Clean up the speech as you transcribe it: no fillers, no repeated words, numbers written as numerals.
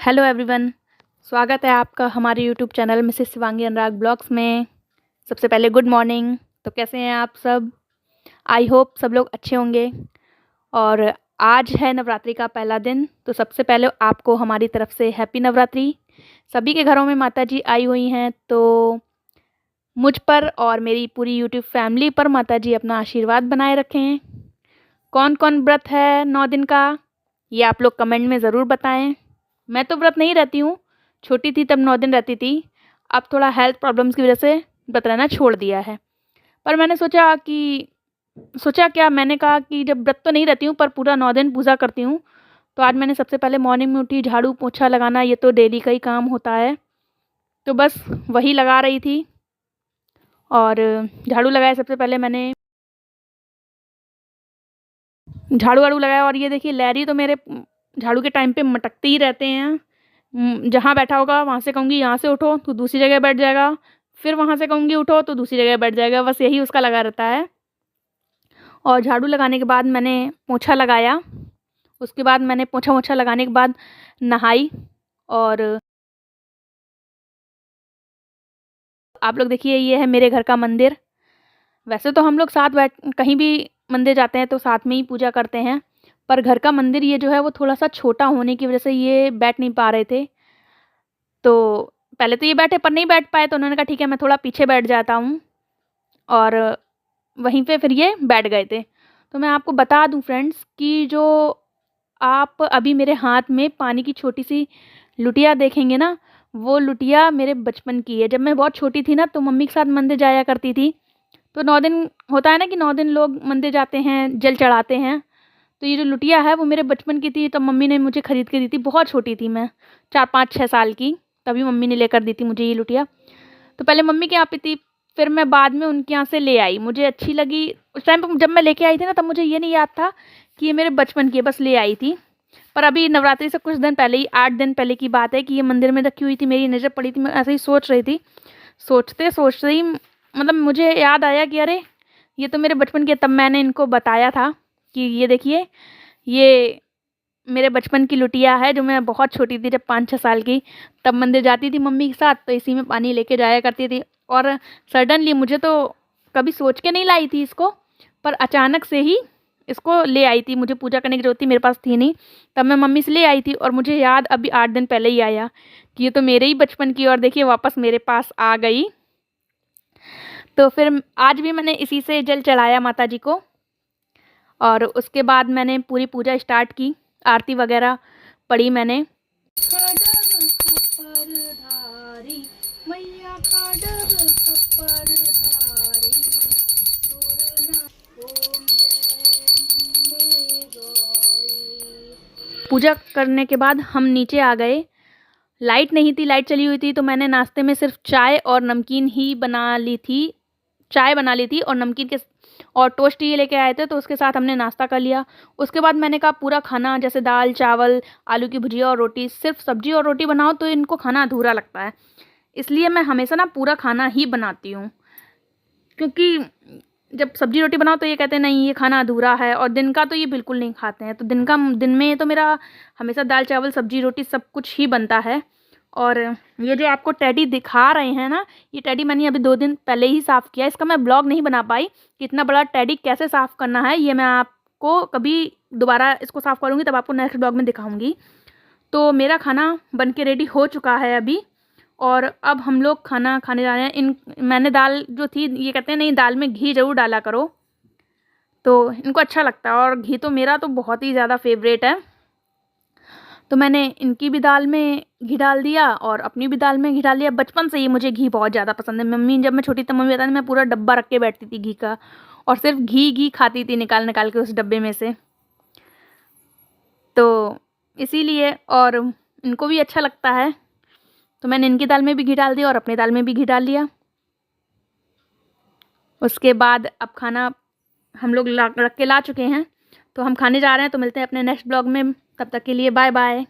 Hello everyone, स्वागत है आपका हमारे यूट्यूब चैनल मिसेस शिवांगी अनुराग ब्लॉग्स में। सबसे पहले गुड मॉर्निंग। तो कैसे हैं आप सब? आई होप सब लोग अच्छे होंगे। और आज है नवरात्रि का पहला दिन, तो सबसे पहले आपको हमारी तरफ से हैप्पी नवरात्रि। सभी के घरों में माता जी आई हुई हैं, तो मुझ पर और मेरी पूरी यूट्यूब फैमिली पर माता जी अपना आशीर्वाद बनाए रखें। कौन कौन व्रत है 9 दिन का, ये आप लोग कमेंट में ज़रूर बताएं। मैं तो व्रत नहीं रहती हूँ, छोटी थी तब 9 दिन रहती थी। अब थोड़ा हेल्थ प्रॉब्लम्स की वजह से व्रत रहना छोड़ दिया है। पर मैंने सोचा क्या, मैंने कहा कि जब व्रत तो नहीं रहती हूँ पर पूरा 9 दिन पूजा करती हूँ, तो आज मैंने सबसे पहले मॉर्निंग में उठी, झाड़ू पोछा लगाना ये तो डेली का ही काम होता है, तो बस वही लगा रही थी। और झाड़ू लगाया, सबसे पहले मैंने झाड़ू वाड़ू लगाया। और ये देखिए, लहरी तो मेरे झाड़ू के टाइम पे मटकते ही रहते हैं। जहाँ बैठा होगा वहाँ से कहूँगी यहाँ से उठो तो दूसरी जगह बैठ जाएगा, फिर वहाँ से कहूँगी उठो तो दूसरी जगह बैठ जाएगा, बस यही उसका लगा रहता है। और झाड़ू लगाने के बाद मैंने पोछा लगाया। उसके बाद मैंने पोछा वोछा लगाने के बाद नहाई। और आप लोग देखिए, ये है मेरे घर का मंदिर। वैसे तो हम लोग साथ बैठ कहीं भी मंदिर जाते हैं तो साथ में ही पूजा करते हैं, पर घर का मंदिर ये जो है वो थोड़ा सा छोटा होने की वजह से ये बैठ नहीं पा रहे थे। तो पहले तो ये बैठे पर नहीं बैठ पाए, तो उन्होंने कहा ठीक है मैं थोड़ा पीछे बैठ जाता हूँ, और वहीं पे फिर ये बैठ गए थे। तो मैं आपको बता दूं फ्रेंड्स कि जो आप अभी मेरे हाथ में पानी की छोटी सी लुटिया देखेंगे ना, वो लुटिया मेरे बचपन की है। जब मैं बहुत छोटी थी ना, तो मम्मी के साथ मंदिर जाया करती थी। तो 9 दिन होता है ना कि 9 दिन लोग मंदिर जाते हैं, जल चढ़ाते हैं। तो ये जो लुटिया है वो मेरे बचपन की थी, तब मम्मी ने मुझे ख़रीद के दी थी। बहुत छोटी थी मैं, 4 5 6 साल की, तभी मम्मी ने लेकर दी थी मुझे ये लुटिया। तो पहले मम्मी के यहाँ पे थी, फिर मैं बाद में उनके यहाँ से ले आई, मुझे अच्छी लगी। उस टाइम पे जब मैं लेके आई थी ना, तब मुझे ये नहीं याद था कि ये मेरे बचपन की है, बस ले आई थी। पर अभी नवरात्रि से कुछ दिन पहले ही, 8 दिन पहले की बात है कि ये मंदिर में रखी हुई थी, मेरी नज़र पड़ी थी। मैं ऐसे ही सोच रही थी, सोचते सोचते ही मतलब मुझे याद आया कि अरे ये तो मेरे बचपन की है। तब मैंने इनको बताया था कि ये देखिए, ये मेरे बचपन की लुटिया है, जो मैं बहुत छोटी थी, जब 5 6 साल की, तब मंदिर जाती थी मम्मी के साथ, तो इसी में पानी लेके जाया करती थी। और सडनली, मुझे तो कभी सोच के नहीं लाई थी इसको, पर अचानक से ही इसको ले आई थी। मुझे पूजा करने की जरूरत थी, मेरे पास थी नहीं, तब मैं मम्मी से ले आई थी। और मुझे याद अभी 8 दिन पहले ही आया कि ये तो मेरे ही बचपन की, और देखिए वापस मेरे पास आ गई। तो फिर आज भी मैंने इसी से जल चढ़ाया माता जी को। और उसके बाद मैंने पूरी पूजा स्टार्ट की, आरती वगैरह पढ़ी मैंने। पूजा करने के बाद हम नीचे आ गए। लाइट नहीं थी, लाइट चली हुई थी, तो मैंने नाश्ते में सिर्फ चाय और नमकीन ही बना ली थी। चाय बना ली थी और नमकीन के और टोस्ट ये लेके आए थे, तो उसके साथ हमने नाश्ता कर लिया। उसके बाद मैंने कहा पूरा खाना, जैसे दाल चावल, आलू की भुजिया और रोटी, सिर्फ सब्जी और रोटी बनाओ तो इनको खाना अधूरा लगता है। इसलिए मैं हमेशा ना पूरा खाना ही बनाती हूँ, क्योंकि जब सब्जी रोटी बनाओ तो ये कहते हैं नहीं ये खाना अधूरा है। और दिन का तो ये बिल्कुल नहीं खाते हैं, तो दिन में तो मेरा हमेशा दाल चावल सब्जी रोटी सब कुछ ही बनता है। और ये जो आपको टेडी दिखा रहे हैं ना, ये टेडी मैंने अभी 2 दिन पहले ही साफ़ किया। इसका मैं ब्लॉग नहीं बना पाई कि इतना बड़ा टेडी कैसे साफ़ करना है, ये मैं आपको कभी दोबारा इसको साफ़ करूँगी तब आपको नेक्स्ट ब्लॉग में दिखाऊँगी। तो मेरा खाना बन के रेडी हो चुका है अभी, और अब हम लोग खाना खाने जा रहे हैं। मैंने दाल जो थी, ये कहते हैं नहीं दाल में घी ज़रूर डाला करो, तो इनको अच्छा लगता है। और घी तो मेरा तो बहुत ही ज़्यादा फेवरेट है, तो मैंने इनकी भी दाल में घी डाल दिया और अपनी भी दाल में घी डाल दिया। बचपन से ही मुझे घी बहुत ज़्यादा पसंद है। मम्मी, जब मैं छोटी थी, मम्मी बताती मैं पूरा डब्बा रख के बैठती थी घी का, और सिर्फ घी घी खाती थी निकाल निकाल के उस डब्बे में से। तो इसीलिए, और इनको भी अच्छा लगता है, तो मैंने इनकी दाल में भी घी डाल दिया और अपनी दाल में भी घी डाल लिया। उसके बाद अब खाना हम लोग रख के ला चुके हैं, तो हम खाने जा रहे हैं। तो मिलते हैं अपने नेक्स्ट ब्लॉग में, तब तक के लिए बाय बाय।